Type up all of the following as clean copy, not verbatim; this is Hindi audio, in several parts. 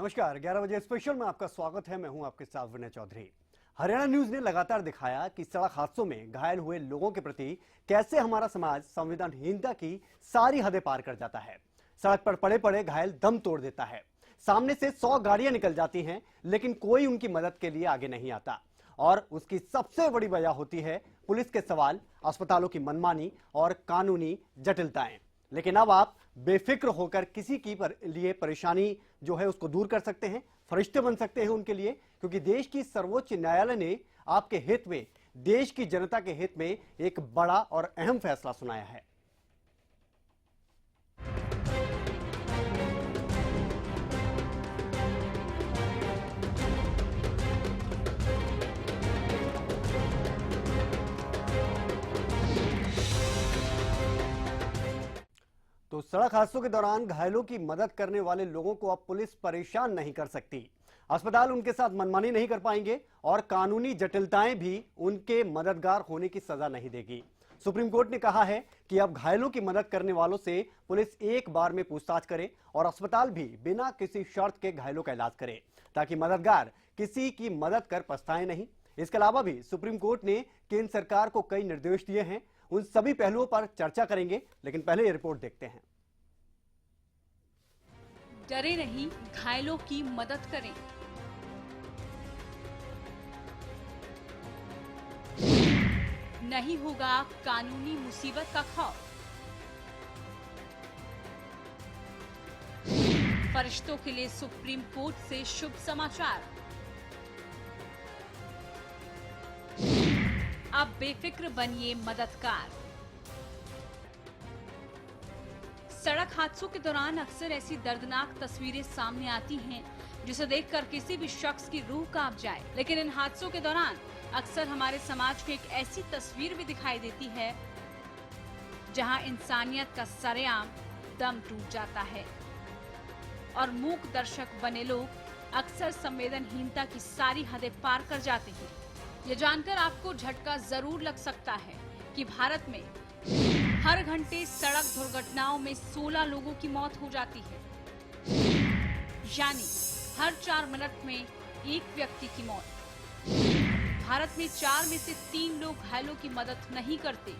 नमस्कार, 11 बजे स्पेशल में आपका स्वागत है। मैं हूं आपके साथ विनय चौधरी। हरियाणा न्यूज ने लगातार दिखाया कि सड़क हादसों में घायल हुए लोगों के प्रति कैसे हमारा समाज संवेदनहीनता की सारी हदें पार कर जाता है। सड़क पर पड़े पड़े घायल दम तोड़ देता है। सामने से 100 गाड़ियां निकल जाती हैं, लेकिन कोई उनकी मदद के लिए आगे नहीं आता। और उसकी सबसे बड़ी वजह होती है पुलिस के सवाल, अस्पतालों की मनमानी और कानूनी जटिलताएं। लेकिन अब आप बेफिक्र होकर किसी की लिए परेशानी जो है उसको दूर कर सकते हैं, फरिश्ते बन सकते हैं उनके लिए, क्योंकि देश की सर्वोच्च न्यायालय ने आपके हित में, देश की जनता के हित में एक बड़ा और अहम फैसला सुनाया है। तो सड़क हादसों के दौरान घायलों की मदद करने वाले लोगों को अब पुलिस परेशान नहीं कर सकती, अस्पताल उनके साथ मनमानी नहीं कर पाएंगे और कानूनी जटिलताएं भी उनके मददगार होने की सजा नहीं देगी। सुप्रीम कोर्ट ने कहा है कि अब घायलों की मदद करने वालों से पुलिस एक बार में पूछताछ करे और अस्पताल भी बिना किसी शर्त के घायलों का इलाज करे, ताकि मददगार किसी की मदद कर पछताए नहीं। इसके अलावा भी सुप्रीम कोर्ट ने केंद्र सरकार को कई निर्देश दिए हैं। उन सभी पहलुओं पर चर्चा करेंगे, लेकिन पहले ये रिपोर्ट देखते हैं। डरे नहीं, घायलों की मदद करें। नहीं होगा कानूनी मुसीबत का खौफ। फरिश्तों के लिए सुप्रीम कोर्ट से शुभ समाचार। अब बेफिक्र बनिए मददगार। सड़क हादसों के दौरान अक्सर ऐसी दर्दनाक तस्वीरें सामने आती हैं जिसे देखकर किसी भी शख्स की रूह कांप जाए। लेकिन इन हादसों के दौरान अक्सर हमारे समाज को एक ऐसी तस्वीर भी दिखाई देती है जहां इंसानियत का सरेआम दम टूट जाता है और मूक दर्शक बने लोग अक्सर संवेदनहीनता की सारी हदें पार कर जाते हैं। ये जानकर आपको झटका जरूर लग सकता है कि भारत में हर घंटे सड़क दुर्घटनाओं में 16 लोगों की मौत हो जाती है, यानी हर 4 मिनट में एक व्यक्ति की मौत। भारत में 4 में से 3 लोग घायलों की मदद नहीं करते।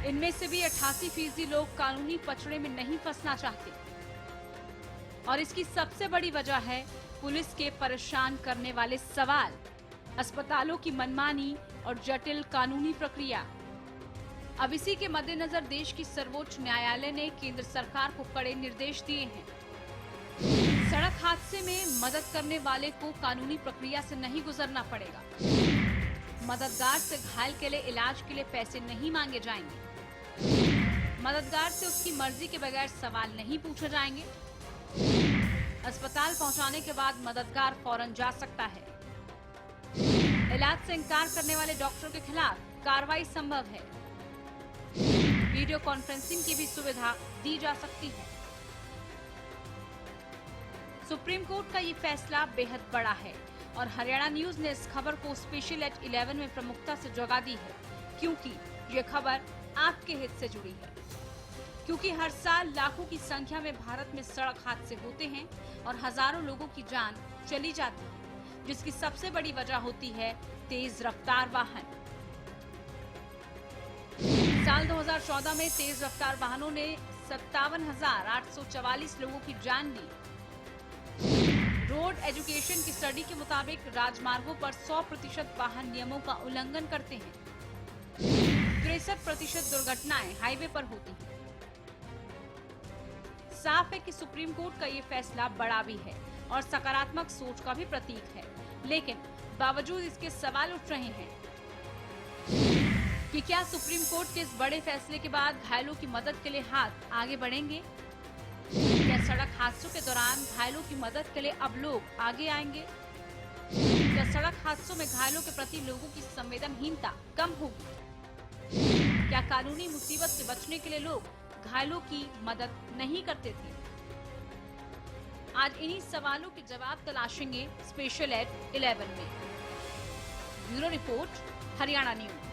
इनमें से भी 88% लोग कानूनी पचड़े में नहीं फंसना चाहते और इसकी सबसे बड़ी वजह है पुलिस के परेशान करने वाले सवाल, अस्पतालों की मनमानी और जटिल कानूनी प्रक्रिया। अब इसी के मद्देनजर देश की सर्वोच्च न्यायालय ने केंद्र सरकार को कड़े निर्देश दिए हैं। सड़क हादसे में मदद करने वाले को कानूनी प्रक्रिया से नहीं गुजरना पड़ेगा। मददगार से घायल के लिए इलाज के लिए पैसे नहीं मांगे जाएंगे। मददगार से उसकी मर्जी के बगैर सवाल नहीं पूछे जाएंगे। अस्पताल पहुंचाने के बाद मददगार फौरन जा सकता है। इलाज से इंकार करने वाले डॉक्टर के खिलाफ कार्रवाई संभव है। वीडियो कॉन्फ्रेंसिंग की भी सुविधा दी जा सकती है। सुप्रीम कोर्ट का ये फैसला बेहद बड़ा है और हरियाणा न्यूज ने इस खबर को स्पेशल एट 11 में प्रमुखता से जगह दी है, क्योंकि ये खबर आपके हित से जुड़ी है। क्योंकि हर साल लाखों की संख्या में भारत में सड़क हादसे होते हैं और हजारों लोगों की जान चली जाती है, जिसकी सबसे बड़ी वजह होती है तेज रफ्तार वाहन। साल 2014 में तेज रफ्तार वाहनों ने 57,844 लोगों की जान ली। रोड एजुकेशन की स्टडी के मुताबिक राजमार्गों पर 100% वाहन नियमों का उल्लंघन करते हैं। 63% दुर्घटनाएं हाईवे पर होती हैं। साफ है कि सुप्रीम कोर्ट का ये फैसला बड़ा भी है और सकारात्मक सोच का भी प्रतीक है, लेकिन बावजूद इसके सवाल उठ रहे हैं कि क्या सुप्रीम कोर्ट के इस बड़े फैसले के बाद घायलों की मदद के लिए हाथ आगे बढ़ेंगे? क्या सड़क हादसों के दौरान घायलों की मदद के लिए अब लोग आगे आएंगे? क्या सड़क हादसों में घायलों के प्रति लोगों की संवेदनहीनता कम होगी? क्या कानूनी मुसीबत से बचने के लिए लोग घायलों की मदद नहीं करते थे? आज इन्हीं सवालों के जवाब तलाशेंगे स्पेशल एट 11 में। Bureau report, Haryana news.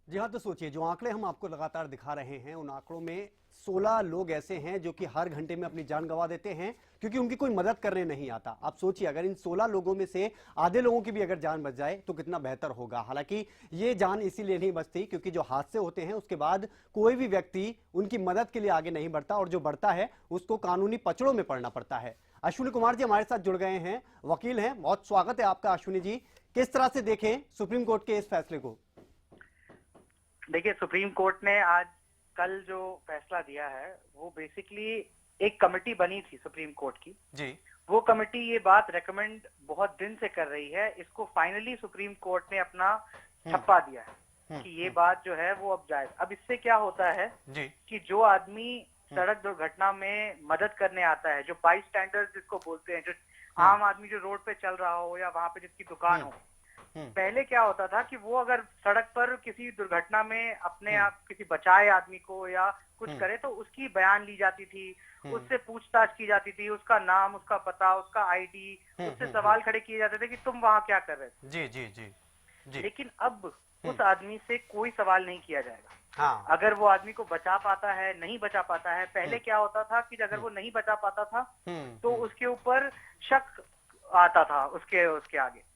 जी हाँ, तो सोचिए, जो आंकड़े हम आपको लगातार दिखा रहे हैं, उन आंकड़ों में 16 लोग ऐसे हैं जो कि हर घंटे में अपनी जान गंवा देते हैं क्योंकि उनकी कोई मदद करने नहीं आता। आप सोचिए अगर इन 16 लोगों में से आधे लोगों की भी अगर जान बच जाए तो कितना बेहतर होगा। हालांकि ये जान इसीलिए नहीं बचती क्योंकि जो हादसे होते हैं उसके बाद कोई भी व्यक्ति उनकी मदद के लिए आगे नहीं बढ़ता और जो बढ़ता है उसको कानूनी पचड़ों में पड़ना पड़ता है। अश्विनी कुमार जी हमारे साथ जुड़ गए हैं, वकील हैं। बहुत स्वागत है आपका अश्विनी जी। किस तरह से देखें सुप्रीम कोर्ट के इस फैसले को? देखिए, सुप्रीम कोर्ट ने आज कल जो फैसला दिया है वो बेसिकली एक कमेटी बनी थी सुप्रीम कोर्ट की जी। वो कमेटी ये बात रेकमेंड बहुत दिन से कर रही है। इसको फाइनली सुप्रीम कोर्ट ने अपना छप्पा दिया है कि ये बात जो है वो अब जायज। अब इससे क्या होता है जी। कि जो आदमी सड़क दुर्घटना में मदद करने आता है, जो बाई स्टैंडर्ड जिसको बोलते हैं, जो आम आदमी जो रोड पे चल रहा हो या वहां पे जिसकी दुकान हो, पहले क्या होता था कि वो अगर सड़क पर किसी दुर्घटना में अपने आप किसी बचाए आदमी को या कुछ करे तो उसकी बयान ली जाती थी, उससे पूछताछ की जाती थी, उसका नाम, उसका पता, उसका आईडी, उससे सवाल खड़े किए जाते थे कि तुम वहां क्या कर रहे थे। जी जी जी जी। लेकिन अब उस आदमी से कोई सवाल नहीं किया जाएगा। हाँ। अगर वो आदमी को बचा पाता है, नहीं बचा पाता है। पहले क्या होता था कि अगर वो नहीं बचा पाता था तो उसके ऊपर शक आता था, उसके आगे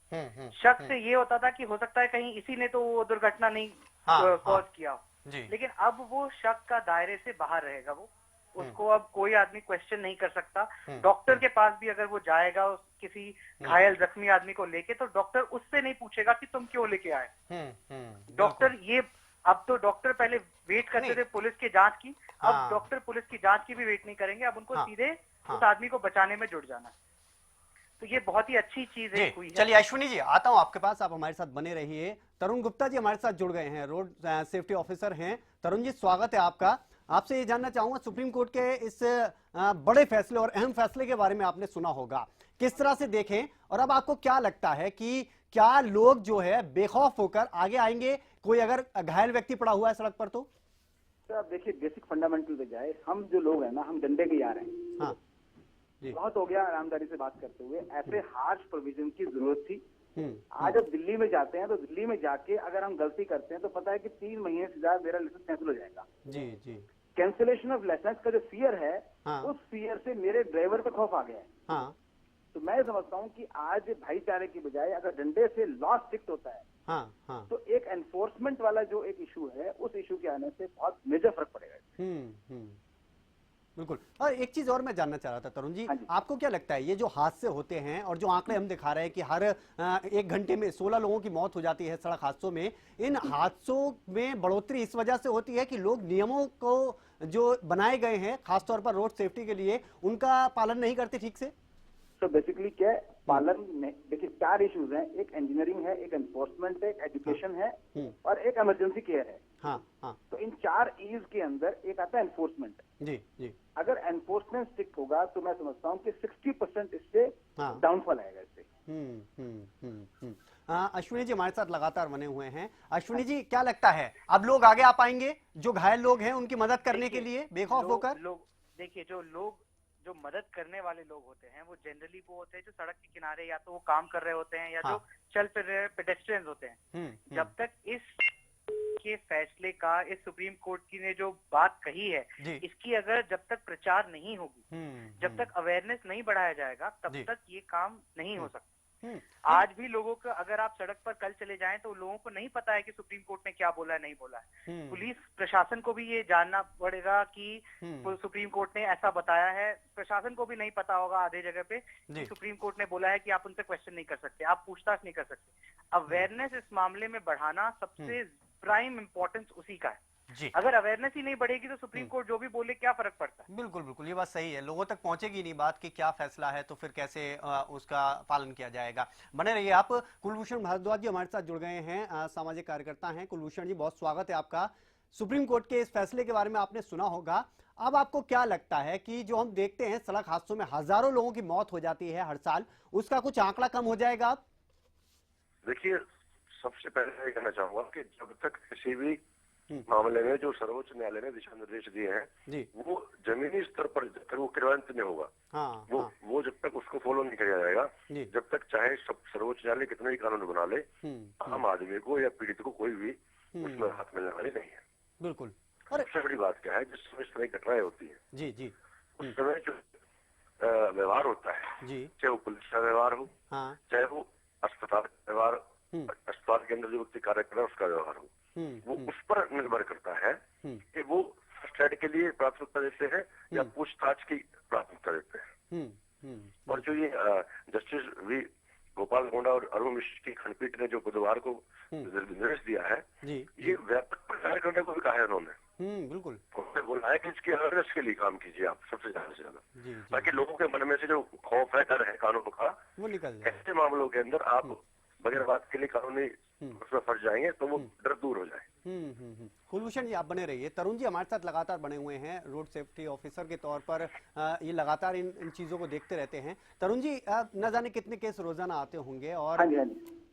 शक से ये होता था कि हो सकता है कहीं इसी ने तो वो दुर्घटना नहीं कॉज किया हो। लेकिन अब वो शक का दायरे से बाहर रहेगा। वो उसको अब कोई आदमी क्वेश्चन नहीं कर सकता। डॉक्टर के पास भी अगर वो जाएगा किसी घायल जख्मी आदमी को लेके तो डॉक्टर उससे नहीं पूछेगा कि तुम क्यों लेके आए। डॉक्टर ये अब तो डॉक्टर पहले वेट करते थे पुलिस की जांच की, अब डॉक्टर पुलिस की जांच की भी वेट नहीं करेंगे। अब उनको सीधे उस आदमी को बचाने में जुट जाना है। तो ये बहुत ही अच्छी चीज है हुई है। चलिए अश्विनी जी आता हूं आपके पास, आप हमारे साथ बने रहिए। तरुण गुप्ता जी हमारे साथ जुड़ गए हैं, रोड सेफ्टी ऑफिसर हैं। तरुण जी स्वागत है आपका। आपसे ये जानना चाहूंगा सुप्रीम कोर्ट के इस बड़े फैसले और अहम फैसले के बारे में आपने सुना होगा, किस तरह से देखें और अब आपको क्या लगता है कि क्या लोग जो है बेखौफ होकर आगे आएंगे? कोई अगर घायल व्यक्ति पड़ा हुआ है सड़क पर तो आप देखिए, बेसिक फंडामेंटल पे जाए, हम जो लोग हैं ना, हम डंडे के यार हैं। हाँ जी। बहुत हो गया आरामदारी से बात करते हुए, ऐसे हार्श प्रोविजन की जरूरत थी। आज जब दिल्ली में जाते हैं तो दिल्ली में जाके अगर हम गलती करते हैं तो पता है कि 3 महीने से ज्यादा मेरा लाइसेंस कैंसिल हो जाएगा। जी जी। कैंसिलेशन ऑफ लाइसेंस का जो फियर है, हाँ। उस फियर से मेरे ड्राइवर पे खौफ आ गया है। हाँ। तो मैं समझता हूँ कि आज भाईचारे की बजाय अगर डंडे से लॉ स्ट्रिक्ट होता है हाँ हाँ। तो एक एनफोर्समेंट वाला जो एक इशू है, उस इशू के आने से बहुत मेजर फर्क पड़ेगा। बिल्कुल। और एक चीज और मैं जानना चाह रहा था तरुण जी, हाँ जी। आपको क्या लगता है ये जो हादसे होते हैं और जो आंकड़े हम दिखा रहे हैं कि हर 1 घंटे में 16 लोगों की मौत हो जाती है सड़क हादसों में, इन हादसों में बढ़ोतरी इस वजह से होती है कि लोग नियमों को जो बनाए गए हैं खासतौर पर रोड सेफ्टी के लिए उनका पालन नहीं करते ठीक से? तो बेसिकली क्या है, पालन में देखिए 4 इश्यूज हैं। एक इंजीनियरिंग है, एक एनफोर्समेंट है, एक एजुकेशन है और एक इमरजेंसी केयर है। हाँ हाँ। तो इन 4 ईज के अंदर एक आता है एनफोर्समेंट। जी जी। अगर एनफोर्समेंट स्ट्रिक्ट होगा तो मैं समझता हूँ कि 60% इससे हाँ। डाउनफॉल आएगा इससे। अश्विनी जी हमारे साथ लगातार बने हुए हैं। अश्विनी जी क्या लगता है अब लोग आगे आ पाएंगे, जो घायल लोग हैं उनकी मदद करने के लिए बेखौफ होकर? देखिए, जो मदद करने वाले लोग होते हैं वो जनरली वो होते हैं जो सड़क के किनारे या तो वो काम कर रहे होते हैं या जो चल फिर रहे पेडेस्ट्रियंस होते हैं। जब तक इस के फैसले का इस सुप्रीम कोर्ट की ने जो बात कही है, इसकी अगर जब तक प्रचार नहीं होगी, जब तक अवेयरनेस नहीं बढ़ाया जाएगा, तब तक ये काम नहीं हो सकता। आज भी लोगों को अगर आप सड़क पर कल चले जाएं तो लोगों को नहीं पता है कि सुप्रीम कोर्ट ने क्या बोला नहीं बोला है। पुलिस प्रशासन को भी ये जानना पड़ेगा कि सुप्रीम कोर्ट ने ऐसा बताया है। प्रशासन को भी नहीं पता होगा आधे जगह पे कि सुप्रीम कोर्ट ने बोला है कि आप उनसे क्वेश्चन नहीं कर सकते, आप पूछताछ नहीं कर सकते। अवेयरनेस इस मामले में बढ़ाना सबसे प्राइम इंपॉर्टेंस उसी का है। जी। अगर अवेयरनेस ही नहीं बढ़ेगी तो सुप्रीम कोर्ट जो भी बोले क्या फर्क पड़ता है? बिल्कुल बिल्कुल, ये बात सही है। लोगों तक पहुंचेगी नहीं बात कि क्या फैसला है तो फिर कैसे उसका पालन किया जाएगा। बने रहिए आप। कुलभूषण भारद्वाज जी हमारे साथ जुड़ गए हैं, सामाजिक कार्यकर्ता हैं। कुलभूषण जी बहुत स्वागत है आपका। सुप्रीम कोर्ट के इस फैसले के बारे में आपने सुना होगा, अब आपको क्या लगता है कि जो हम देखते हैं सड़क हादसों में हजारों लोगों की मौत हो जाती है हर साल, उसका कुछ आंकड़ा कम हो जाएगा? अब देखिए, सबसे पहले ये कहना चाहूंगा कि जब तक किसी भी मामले में जो सर्वोच्च न्यायालय ने दिशा निर्देश दिए हैं वो जमीनी स्तर पर जब तक वो क्रियान्वित नहीं होगा, वो जब तक उसको फॉलो नहीं किया जाएगा, जब तक चाहे सर्वोच्च न्यायालय कितने भी कानून बना ले, आम आदमी को या पीड़ित को कोई भी उसमें हाथ मिलने वाली नहीं है। बिल्कुल। सबसे बड़ी बात क्या है, जिस समय इस तरह की घटनाएं होती है जी जी उस समय जो व्यवहार होता है, जी चाहे वो पुलिस का व्यवहार हो, हाँ चाहे वो अस्पताल का व्यवहार, अस्पताल के अंदर जो व्यक्ति कार्य कर रहा है उसका व्यवहार हो, वो उस पर निर्भर करता है कि वो फर्स्ट एड के लिए प्राथमिकता देते हैं या पूछताछ की प्राथमिकता देते हैं। और जो ये जस्टिस वी गोपाल गोंडा और अरुण मिश्र की खंडपीठ ने जो बुधवार को निर्देश दिया है, ये व्यापक प्रचार करने को भी कहा है उन्होंने। बिल्कुल उन्होंने बोला है कि इसकी अवेयरनेस के लिए काम कीजिए आप सबसे ज्यादा से ज्यादा, ताकि लोगों के मन में से जो खौफ है, डर है कानून का, वो निकल जाए। ऐसे मामलों के अंदर आप बगैर बात के लिए कानूनी उसमें फंस जाएंगे तो वो डर दूर हो जाए। कुलभूषण जी, आप बने रहिए। तरुण जी हमारे साथ लगातार बने हुए हैं, रोड सेफ्टी ऑफिसर के तौर पर ये लगातार इन चीजों को देखते रहते हैं। तरुण जी, न जाने कितने केस रोजाना आते होंगे, और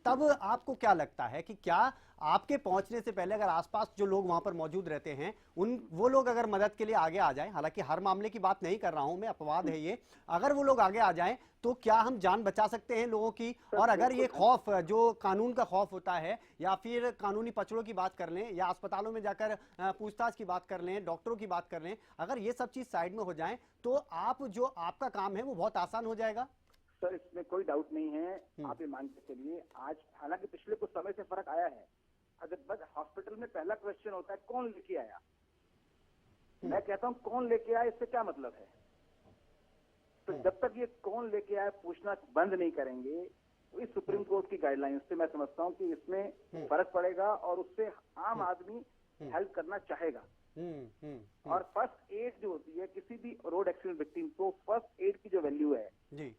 तब आपको क्या लगता है कि क्या आपके पहुंचने से पहले अगर आसपास जो लोग वहां पर मौजूद रहते हैं वो लोग अगर मदद के लिए आगे आ जाएं, हालांकि हर मामले की बात नहीं कर रहा हूं मैं, अपवाद है ये, अगर वो लोग आगे आ जाएं तो क्या हम जान बचा सकते हैं लोगों की? और अगर ये खौफ जो कानून का खौफ होता है, या फिर कानूनी पचड़ों की बात कर लें, या अस्पतालों में जाकर पूछताछ की बात कर लें, डॉक्टरों की बात कर लें, अगर ये सब चीज साइड में हो जाए तो आपका काम है वो बहुत आसान हो जाएगा? सर, इसमें कोई डाउट नहीं है। आप ये मान के चलिए, आज हालांकि पिछले कुछ समय से फर्क आया है। अगर बस हॉस्पिटल में पहला क्वेश्चन होता है कौन लेके आया, मैं कहता हूं कौन लेके आया, इससे क्या मतलब है? तो जब तक ये कौन लेके आया पूछना बंद नहीं करेंगे, तो इस सुप्रीम कोर्ट की गाइडलाइंस से मैं समझता हूं कि इसमें फर्क पड़ेगा और उससे आम आदमी हेल्प करना चाहेगा। और फर्स्ट एड जो होती है किसी भी रोड एक्सीडेंट विक्टिम को, फर्स्ट एड की जो वैल्यू है जी,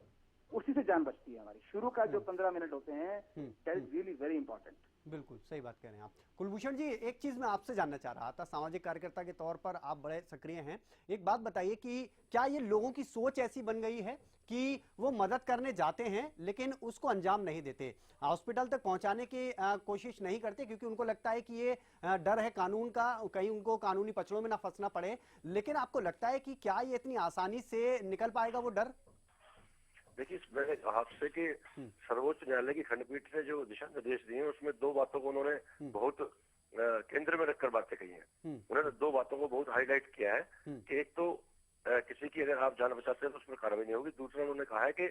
उसी से जान बचती है हमारी। शुरू का जो 15 मिनट होते हैं, that is really very important. बिल्कुल सही बात कह रहे हैं आप। कुलभूषण जी, एक चीज मैं आपसे जानना चाह रहा था, सामाजिक कार्यकर्ता के तौर पर आप बड़े सक्रिय हैं, एक बात बताइए कि क्या ये लोगों की सोच ऐसी बन गई है कि वो मदद करने जाते हैं लेकिन उसको अंजाम नहीं देते, हॉस्पिटल तक पहुंचाने की कोशिश नहीं करते, क्योंकि उनको लगता है कि ये डर है कानून का, कहीं उनको कानूनी पचड़ों में ना फंसना पड़े। लेकिन आपको लगता है कि क्या ये इतनी आसानी से निकल पाएगा वो डर? देखिए, मैंने कहा आपसे कि सर्वोच्च न्यायालय की खंडपीठ ने जो दिशा निर्देश दिए हैं उसमें दो बातों को उन्होंने बहुत केंद्र में रखकर बातें कही हैं। उन्होंने दो बातों को बहुत हाईलाइट किया है कि एक तो किसी की अगर आप जान बचाते हैं तो उसमें कार्रवाई नहीं होगी, दूसरा उन्होंने कहा है कि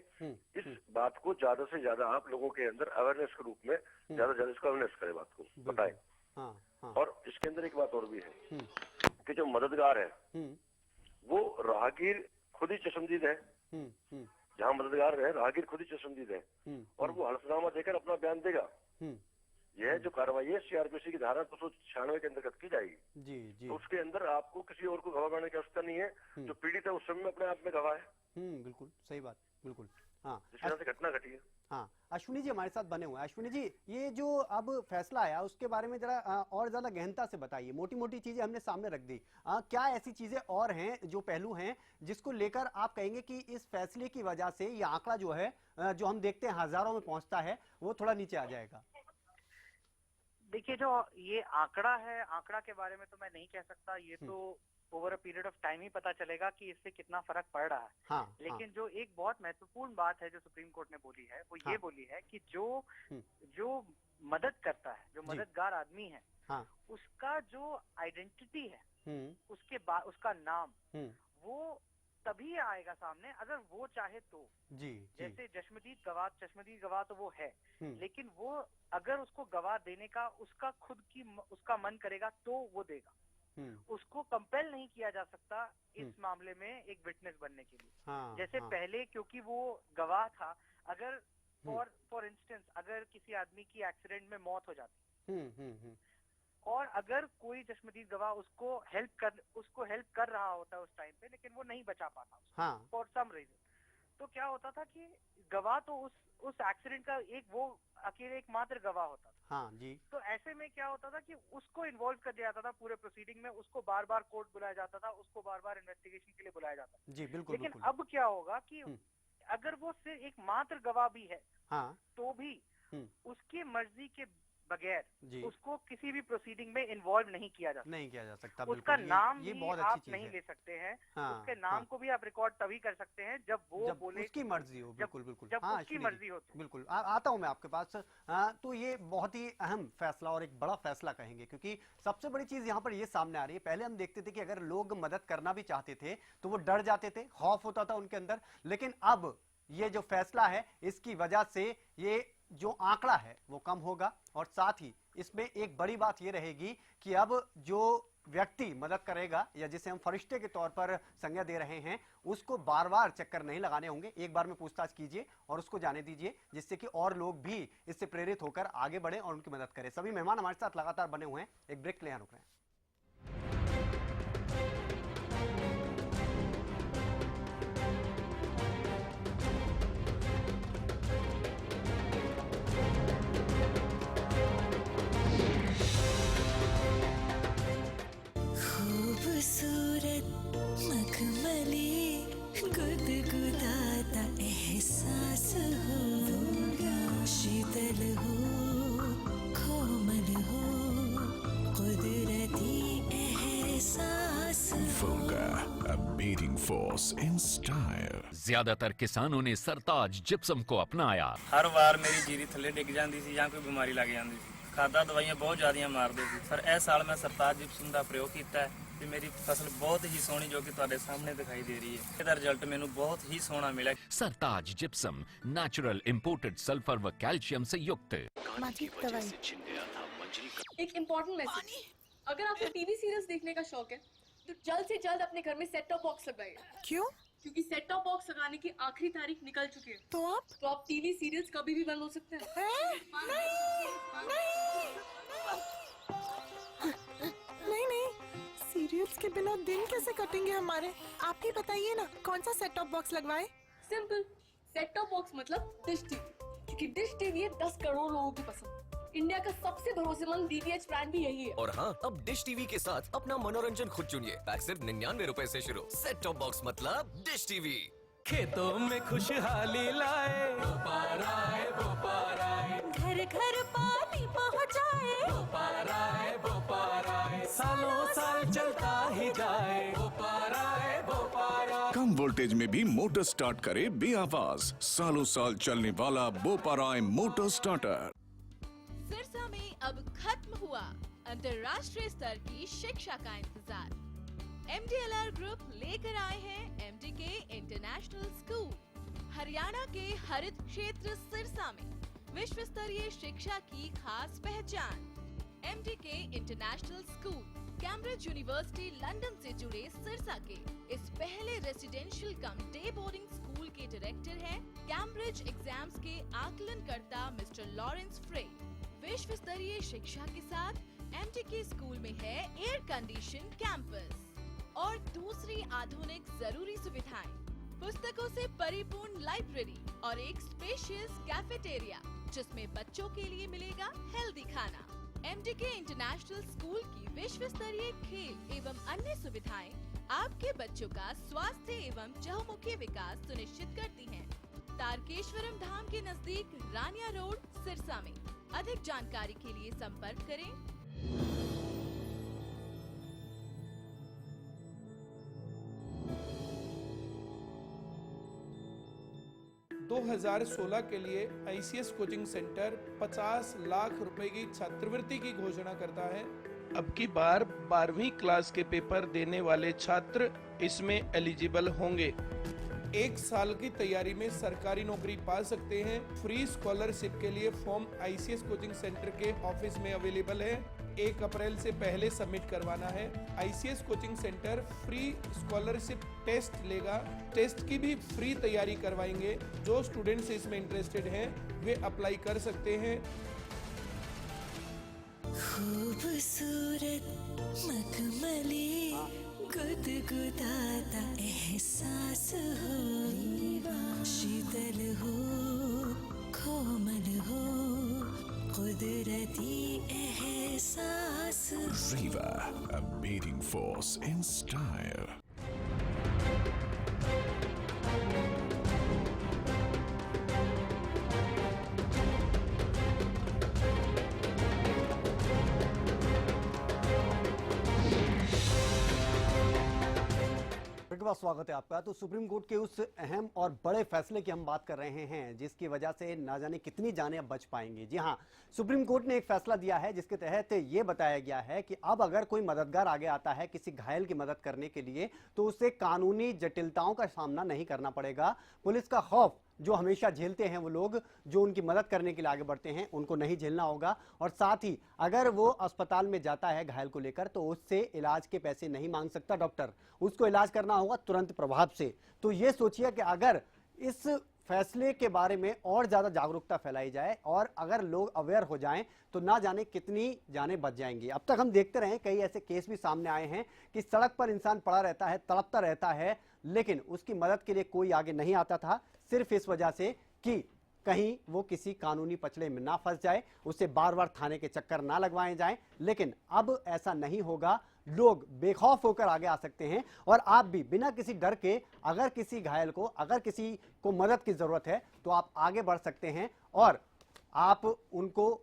इस बात को ज्यादा से ज्यादा आप लोगों के अंदर अवेयरनेस के रूप में ज्यादा से ज्यादा इसको अवेयरनेस करें, बात को बताएं। और इसके अंदर एक बात और भी है कि जो मददगार है वो राहगीर खुद ही चश्मदीद है, जहाँ मददगार है राहगीर खुद ही चश्मदीद है, और वो हलफनामा देकर अपना बयान देगा। यह जो कार्रवाई है सीआरपीसी की धारा 296 के अंतर्गत की जाएगी जी। तो उसके अंदर आपको किसी और को गवाह बनाने की आवश्यकता नहीं है, जो पीड़ित है उस समय अपने आप में गवाह है। बिल्कुल सही बात, बिल्कुल। हाँ, जिस तरह से घटना घटी है। हाँ, अश्विनी जी हमारे साथ बने हुए हैं। अश्विनी जी, ये जो अब फैसला आया उसके बारे में जरा और ज्यादा गहनता से बताइए। मोटी मोटी चीजें हमने सामने रख दी, क्या ऐसी चीजें और हैं जो पहलू हैं जिसको लेकर आप कहेंगे कि इस फैसले की वजह से ये आंकड़ा जो है जो हम देखते हैं हजारों में पहुंचता है वो थोड़ा नीचे आ जाएगा? देखिए, जो ये आंकड़ा है, आंकड़ा के बारे में तो मैं नहीं कह सकता, ये तो over a period of time ही पता चलेगा कि इससे कितना फर्क पड़ रहा है। लेकिन जो एक बहुत महत्वपूर्ण बात है जो सुप्रीम कोर्ट ने बोली है वो ये बोली है कि जो मदद करता है, जो मददगार आदमी है, उसका जो आइडेंटिटी है, उसके बाद उसका नाम, वो तभी आएगा सामने अगर वो चाहे तो। जैसे चश्मदीद गवाह तो वो है, लेकिन वो अगर उसको गवाह देने का उसका मन करेगा तो वो देगा। उसको कंपेल नहीं किया जा सकता इस मामले में एक विटनेस बनने के लिए। जैसे पहले क्योंकि वो गवाह था, अगर फॉर इंस्टेंस अगर किसी आदमी की एक्सीडेंट में मौत हो जाती और अगर कोई चश्मदीद गवाह उसको हेल्प कर रहा होता है उस टाइम पे, लेकिन वो नहीं बचा पाता फॉर सम रीजन, तो क्या होता था कि गवाह तो उस एक्सीडेंट का अकेले एकमात्र गवाह होता था। तो ऐसे में क्या होता था कि उसको इन्वॉल्व कर दिया जाता था पूरे प्रोसीडिंग में, उसको बार बार कोर्ट बुलाया जाता था, उसको बार बार इन्वेस्टिगेशन के लिए बुलाया जाता था। बिल्कुल, लेकिन अब क्या होगा कि अगर वो सिर्फ एकमात्र गवाह भी है तो भी उसकी मर्जी के बगैर उसको किसी भी प्रोसीडिंग में इन्वॉल्व नहीं किया जा सकता। उसका नाम भी आप नहीं ले सकते हैं। उसके नाम को भी आप रिकॉर्ड तभी कर सकते हैं जब वो बोले, उसकी मर्जी हो। बिल्कुल बिल्कुल, जब उसकी मर्जी हो। बिल्कुल आता हूँ मैं आपके पास। तो ये बहुत ही अहम फैसला और एक बड़ा फैसला कहेंगे, क्योंकि सबसे बड़ी चीज यहाँ पर ये सामने आ रही है। पहले हम देखते थे कि अगर लोग मदद करना भी चाहते थे तो वो डर जाते थे, खौफ होता था उनके अंदर, लेकिन अब ये जो फैसला है इसकी वजह से ये जो आंकड़ा है वो कम होगा। और साथ ही इसमें एक बड़ी बात ये रहेगी कि अब जो व्यक्ति मदद करेगा या जिसे हम फरिश्ते के तौर पर संज्ञा दे रहे हैं, उसको बार बार चक्कर नहीं लगाने होंगे। एक बार में पूछताछ कीजिए और उसको जाने दीजिए, जिससे कि और लोग भी इससे प्रेरित होकर आगे बढ़े और उनकी मदद करें। सभी मेहमान हमारे साथ लगातार बने हुए हैं। एक ब्रेक के लिए रुक रहे हैं। खूबसूरत मखमली गुदगुदाता एहसास हो, शीतल हो, कोमल हो, कुदरती एहसास Volga, a beating force in style. ज्यादातर किसानों ने सरताज जिप्सम को अपनाया। हर बार मेरी जीरी थले डिग जाती सी ਜਾਂ ਕੋਈ ਬਿਮਾਰੀ ਲੱਗ ਜਾਂਦੀ ਸੀ। ਖਾਦਾਂ ਦਵਾਈਆਂ ਬਹੁਤ ਜ਼ਿਆਦੀਆਂ ਮਾਰਦੇ ਸੀ, ਪਰ ਇਸ ਸਾਲ ਮੈਂ ਸਰਤਾਜ ਜਿਪਸਮ ਦਾ ਪ੍ਰਯੋਗ ਕੀਤਾ ਹੈ ਤੇ ਮੇਰੀ ਫਸਲ ਬਹੁਤ ਹੀ ਸੋਹਣੀ ਜੋ ਕਿ ਤੁਹਾਡੇ ਸਾਹਮਣੇ ਦਿਖਾਈ ਦੇ ਰਹੀ ਹੈ। ਇਹਦਾ ਰਿਜ਼ਲਟ ਮੈਨੂੰ ਬਹੁਤ ही सोना मिला। सरताज जिप्सम नेचुरल इंपोर्टेड सल्फर व कैल्शियम से युक्त। एक इम्पोर्टेंट मैसेज, अगर आपको टीवी सीरियल्स देखने का शौक है तो जल्द से जल्द अपने घर में सेट टॉप बॉक्स लगाइए। क्यों? क्योंकि सेट टॉप बॉक्स लगाने की आखिरी तारीख निकल चुकी है। तो आप टीवी सीरियल्स कभी भी बंद हो सकते हैं। नहीं, सीरियल्स के बिना दिन कैसे कटेंगे हमारे? आप ही बताइए ना, कौन सा सेट टॉप बॉक्स लगवाए? सिंपल, सेट टॉप बॉक्स मतलब डिश टीवी, क्योंकि डिश टीवी है 10 करोड़ लोगों की पसंद। इंडिया का सबसे भरोसेमंद DTH ब्रांड भी यही है। और हाँ, अब डिश टीवी के साथ अपना मनोरंजन खुद चुनिए। पैक सिर्फ 99 रुपए से शुरू। सेट टॉप बॉक्स मतलब डिश टीवी। खेतों में खुशहाली लाए, घर घर पानी पहुँचाए, सालों साल चलता ही जाए। कम वोल्टेज में भी मोटर स्टार्ट करे बेआवाज। सालों साल चलने वाला बोपाराय मोटर स्टार्टर। सिरसा में अब खत्म हुआ अंतर्राष्ट्रीय स्तर की शिक्षा का इंतजार। MDLR ग्रुप लेकर आए हैं MDK इंटरनेशनल स्कूल। हरियाणा के हरित क्षेत्र सिरसा में विश्व स्तरीय शिक्षा की खास पहचान। MDK international school Cambridge university London से जुड़े सिरसा के इस पहले रेसिडेंशियल कम डे बोर्डिंग स्कूल के डायरेक्टर हैं कैम्ब्रिज एग्जाम्स के आकलनकर्ता मिस्टर लॉरेंस फ्रे। विश्व स्तरीय शिक्षा के साथ MDK स्कूल में है एयर कंडीशन कैंपस और दूसरी आधुनिक जरूरी सुविधाएं, पुस्तकों से परिपूर्ण लाइब्रेरी और एक स्पेशियस कैफेटेरिया जिसमें बच्चों के लिए मिलेगा हेल्दी खाना। MDK इंटरनेशनल स्कूल की विश्व स्तरीय खेल एवं अन्य सुविधाएं आपके बच्चों का स्वास्थ्य एवं चहुमुखी विकास सुनिश्चित करती हैं। तारकेश्वरम धाम के नजदीक रानिया रोड सिरसा में। अधिक जानकारी के लिए संपर्क करें। 2016 के लिए ICS कोचिंग सेंटर 50 लाख रुपए की छात्रवृत्ति की घोषणा करता है। अब की बार 12वीं क्लास के पेपर देने वाले छात्र इसमें एलिजिबल होंगे। 1 साल की तैयारी में सरकारी नौकरी पा सकते हैं। फ्री स्कॉलरशिप के लिए फॉर्म ICS कोचिंग सेंटर के ऑफिस में अवेलेबल है। 1 अप्रैल से पहले सबमिट करवाना है। ICS coaching centre free scholarship test लेगा। टेस्ट की भी फ्री तैयारी करवाएंगे। जो स्टूडेंट्स इसमें इंटरेस्टेड हैं वे अप्लाई कर सकते हैं। खूबसूरत मखमली गुदगुदाता एहसास हो, शीतल हो, कोमल हो, कुदरती एहसास। Riva, a beating force in style. के बाद स्वागत है आपका। तो सुप्रीम कोर्ट के उस अहम और बड़े फैसले की हम बात कर रहे हैं जिसकी वजह से ना जाने कितनी जानें अब बच पाएंगी। जी हाँ, सुप्रीम कोर्ट ने एक फैसला दिया है जिसके तहत ये बताया गया है कि अब अगर कोई मददगार आगे आता है किसी घायल की मदद करने के लिए तो उसे कानूनी जटिलताओं का सामना नहीं करना पड़ेगा। पुलिस का खौफ जो हमेशा झेलते हैं वो लोग जो उनकी मदद करने के लिए आगे बढ़ते हैं उनको नहीं झेलना होगा। और साथ ही अगर वो अस्पताल में जाता है घायल को लेकर तो उससे इलाज के पैसे नहीं मांग सकता डॉक्टर, उसको इलाज करना होगा तुरंत प्रभाव से। तो ये सोचिए कि अगर इस फैसले के बारे में और ज्यादा जागरूकता फैलाई जाए और अगर लोग अवेयर हो जाएं तो ना जाने कितनी जानें बच जाएंगी। अब तक हम देखते रहे कई ऐसे केस भी सामने आए हैं कि सड़क पर इंसान पड़ा रहता है, तड़पता रहता है, लेकिन उसकी मदद के लिए कोई आगे नहीं आता था, सिर्फ इस वजह से कि कहीं वो किसी कानूनी पचड़े में ना फंस जाए, उसे बार बार थाने के चक्कर ना लगवाए जाएं। लेकिन अब ऐसा नहीं होगा, लोग बेखौफ होकर आगे आ सकते हैं और आप भी बिना किसी डर के अगर किसी घायल को, अगर किसी को मदद की जरूरत है तो आप आगे बढ़ सकते हैं और आप उनको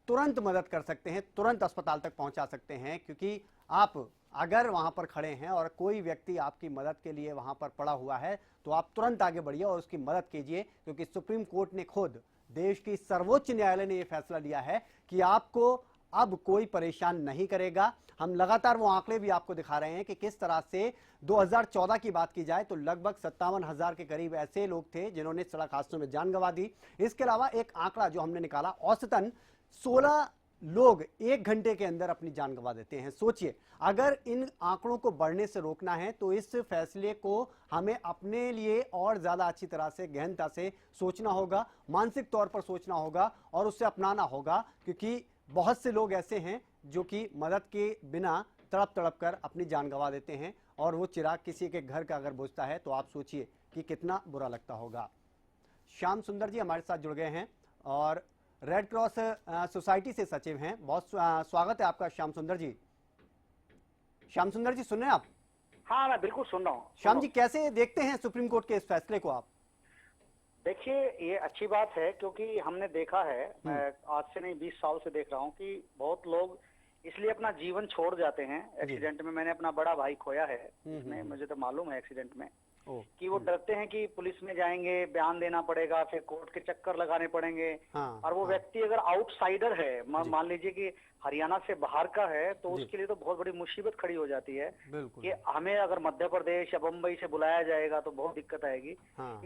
तुरंत मदद कर सकते हैं, तुरंत अस्पताल तक पहुंचा सकते हैं। क्योंकि आप अगर वहां पर खड़े हैं और कोई व्यक्ति आपकी मदद के लिए वहां पर पड़ा हुआ है तो आप तुरंत आगे बढ़िए और उसकी मदद कीजिए। क्योंकि सुप्रीम कोर्ट ने खुद, देश की सर्वोच्च न्यायालय ने यह फैसला लिया है कि आपको अब कोई परेशान नहीं करेगा। हम लगातार वो आंकड़े भी आपको दिखा रहे हैं कि किस तरह से 2014 की बात की जाए तो लगभग 57,000 के करीब ऐसे लोग थे जिन्होंने सड़क हादसों में जान गंवा दी। इसके अलावा एक आंकड़ा जो हमने निकाला, औसतन 16 लोग 1 घंटे के अंदर अपनी जान गंवा देते हैं। सोचिए, अगर इन आंकड़ों को बढ़ने से रोकना है तो इस फैसले को हमें अपने लिए और ज्यादा अच्छी तरह से, गहनता से सोचना होगा, मानसिक तौर पर सोचना होगा और उसे अपनाना होगा। क्योंकि बहुत से लोग ऐसे हैं जो कि मदद के बिना तड़प तड़प कर अपनी जान गंवा देते हैं और वो चिराग किसी के घर का अगर बुझता है तो आप सोचिए कि कितना बुरा लगता होगा। श्याम सुंदर जी हमारे साथ जुड़ गए हैं और रेड क्रॉस सोसाइटी से सचिव हैं। बहुत स्वागत है आपका श्याम सुंदर जी। श्याम सुंदर जी सुन रहे हैं आप? हाँ, मैं बिल्कुल सुन रहा हूँ। श्याम जी, कैसे देखते हैं सुप्रीम कोर्ट के इस फैसले को आप? देखिए, ये अच्छी बात है क्योंकि हमने देखा है, मैं आज से नहीं 20 साल से देख रहा हूँ कि बहुत लोग इसलिए अपना जीवन छोड़ जाते हैं एक्सीडेंट में। मैंने अपना बड़ा भाई खोया है इसमें, मुझे तो मालूम है एक्सीडेंट में, कि वो डरते हैं कि पुलिस में जाएंगे, बयान देना पड़ेगा, फिर कोर्ट के चक्कर लगाने पड़ेंगे। और वो व्यक्ति अगर आउटसाइडर है, मान लीजिए कि हरियाणा से बाहर का है, तो उसके लिए तो बहुत बड़ी मुसीबत खड़ी हो जाती है कि हमें अगर मध्य प्रदेश या बम्बई से बुलाया जाएगा तो बहुत दिक्कत आएगी।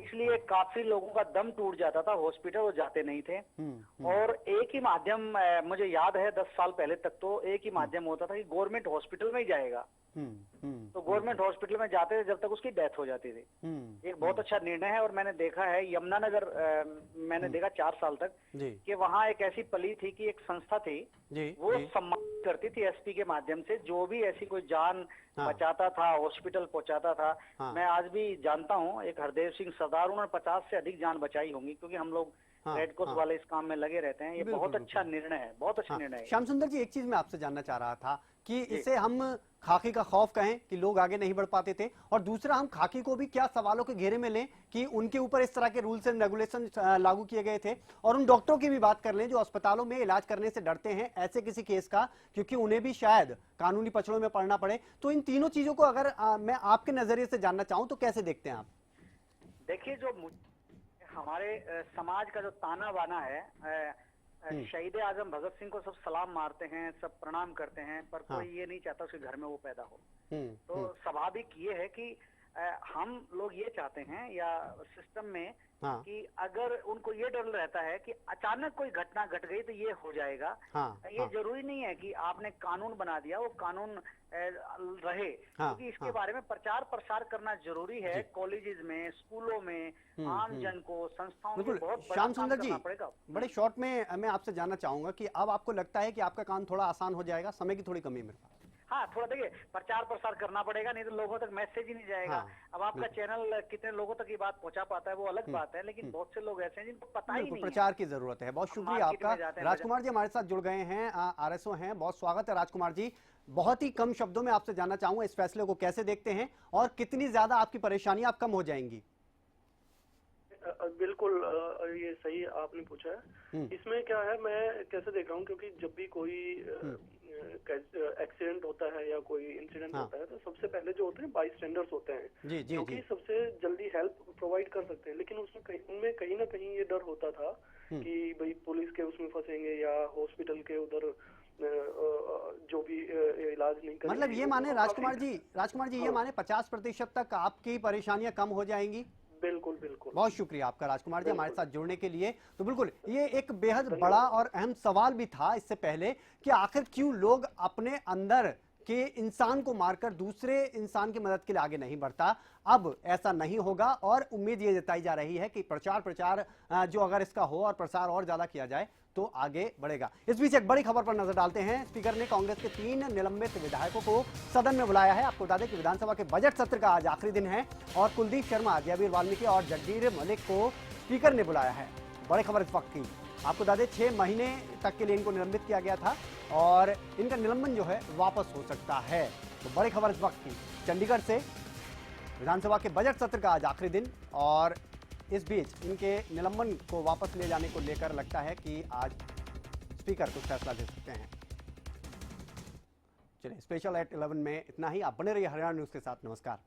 इसलिए काफी लोगों का दम टूट जाता था, हॉस्पिटल वो जाते नहीं थे। और एक ही माध्यम, मुझे याद है 10 साल पहले तक तो एक ही माध्यम होता था कि गवर्नमेंट हॉस्पिटल में ही जाएगा। तो गवर्नमेंट हॉस्पिटल में जाते थे जब तक उसकी डेथ हो जाती थी। एक बहुत अच्छा निर्णय है। और मैंने देखा है यमुनानगर, मैंने देखा 4 साल तक कि वहाँ एक ऐसी पली थी कि एक संस्था थी, वो सम्मान करती थी एसपी के माध्यम से जो भी ऐसी कोई जान बचाता था, हॉस्पिटल पहुंचाता था। मैं आज भी जानता हूँ एक हरदेव सिंह सरदार, उन्होंने 50 से अधिक जान बचाई होंगी क्योंकि हम लोग रेड क्रॉस वाले इस काम में लगे रहते हैं। ये बहुत अच्छा निर्णय है, बहुत अच्छा निर्णय है। श्याम सुंदर जी, एक चीज मैं आपसे जानना चाह रहा था कि इसे हम खाकी का खौफ कहें कि लोग आगे नहीं बढ़ पाते थे, और दूसरा हम खाकी को भी क्या सवालों के घेरे में लें कि उनके ऊपर इस तरह के रूल्स एंड रेगुलेशन लागू किए गए थे, और उन डॉक्टरों की भी बात कर लें जो अस्पतालों में इलाज करने से डरते हैं ऐसे किसी केस का, क्योंकि उन्हें भी शायद कानूनी पचड़ों में पड़ना पड़े। तो इन तीनों चीजों को अगर मैं आपके नजरिए से जानना चाहूं तो कैसे देखते हैं आप? देखिए, जो हमारे समाज का जो ताना बाना है, शहीद आजम भगत सिंह को सब सलाम मारते हैं, सब प्रणाम करते हैं, पर कोई ये नहीं चाहता उसके घर में वो पैदा हो। तो स्वाभाविक ये है कि हम लोग ये चाहते हैं या सिस्टम में कि अगर उनको ये डर रहता है कि अचानक कोई घटना घट गई तो ये हो जाएगा। ये जरूरी नहीं है कि आपने कानून बना दिया वो कानून रहे, क्योंकि इसके बारे में प्रचार प्रसार करना जरूरी है। कॉलेजेस में, स्कूलों में, आम जन को, संस्थाओं में बहुत श्याम सुंदर जी, बड़े शॉर्ट में मैं आपसे जानना चाहूंगा कि अब आपको लगता है कि आपका काम थोड़ा आसान हो जाएगा? समय की थोड़ी कमी है मेरे पास। हाँ, थोड़ा देखिए, प्रचार प्रसार करना पड़ेगा, नहीं तो लोगों तक मैसेज ही नहीं जाएगा। अब आपका चैनल कितने लोगों तक ये बात पहुंचा पाता है वो अलग बात है, लेकिन बहुत से लोग ऐसे हैं जिनको पता ही नहीं है। प्रचार की जरूरत है। बहुत शुक्रिया आपका। राजकुमार जी हमारे साथ जुड़ गए हैं, आरएसओ हैं। बहुत स्वागत है राजकुमार जी। बहुत ही कम शब्दों में आपसे जानना चाहूंगा इस फैसले को कैसे देखते हैं और कितनी ज्यादा आपकी परेशानियां अब कम हो जाएंगी? बिल्कुल ये सही आपने पूछा है। इसमें क्या है, मैं कैसे देख रहा हूँ, क्योंकि जब भी कोई एक्सीडेंट होता है या कोई इंसिडेंट होता है तो सबसे पहले जो होते हैं बाई स्टैंडर्स होते हैं जो कि सबसे जल्दी हेल्प प्रोवाइड कर सकते हैं, लेकिन उनमें कहीं ना कहीं ये डर होता था कि भाई पुलिस के उसमें फंसेंगे या हॉस्पिटल के उधर जो भी इलाज नहीं करेंगे। मतलब ये माने राजकुमार जी ये माने 50% तक आपकी परेशानियां कम हो जाएंगी। बिल्कुल बिल्कुल, बहुत शुक्रिया आपका राजकुमार जी हमारे साथ जुड़ने के लिए। तो बिल्कुल ये एक बेहद बड़ा और अहम सवाल भी था इससे पहले कि आखिर क्यों लोग अपने अंदर के इंसान को मारकर दूसरे इंसान की मदद के लिए आगे नहीं बढ़ता। अब ऐसा नहीं होगा और उम्मीद ये जताई जा रही है कि प्रचार जो अगर इसका हो और प्रसार और ज्यादा किया जाए तो आगे बढ़ेगा। इस बीच एक बड़ी खबर पर नजर डालते हैं। स्पीकर ने कांग्रेस के 3 निलंबित विधायकों को सदन में बुलाया है। आपको बता दें कि विधानसभा के बजट सत्र का आज आखिरी दिन है और कुलदीप शर्मा, जयवीर वाल्मीकि और जगदीर मलिक को स्पीकर ने बुलाया है। बड़ी खबर इस वक्त की, आपको बता दें 6 महीने तक के लिए इनको निलंबित किया गया था और इनका निलंबन जो है वापस हो सकता है। तो बड़ी खबर इस वक्त की चंडीगढ़ से, विधानसभा के बजट सत्र का आज आखिरी दिन और इस बीच इनके निलंबन को वापस ले जाने को लेकर लगता है कि आज स्पीकर कुछ फैसला दे सकते हैं। चलिए, स्पेशल एट 11 में इतना ही। आप बने रहिए हरियाणा न्यूज के साथ। नमस्कार।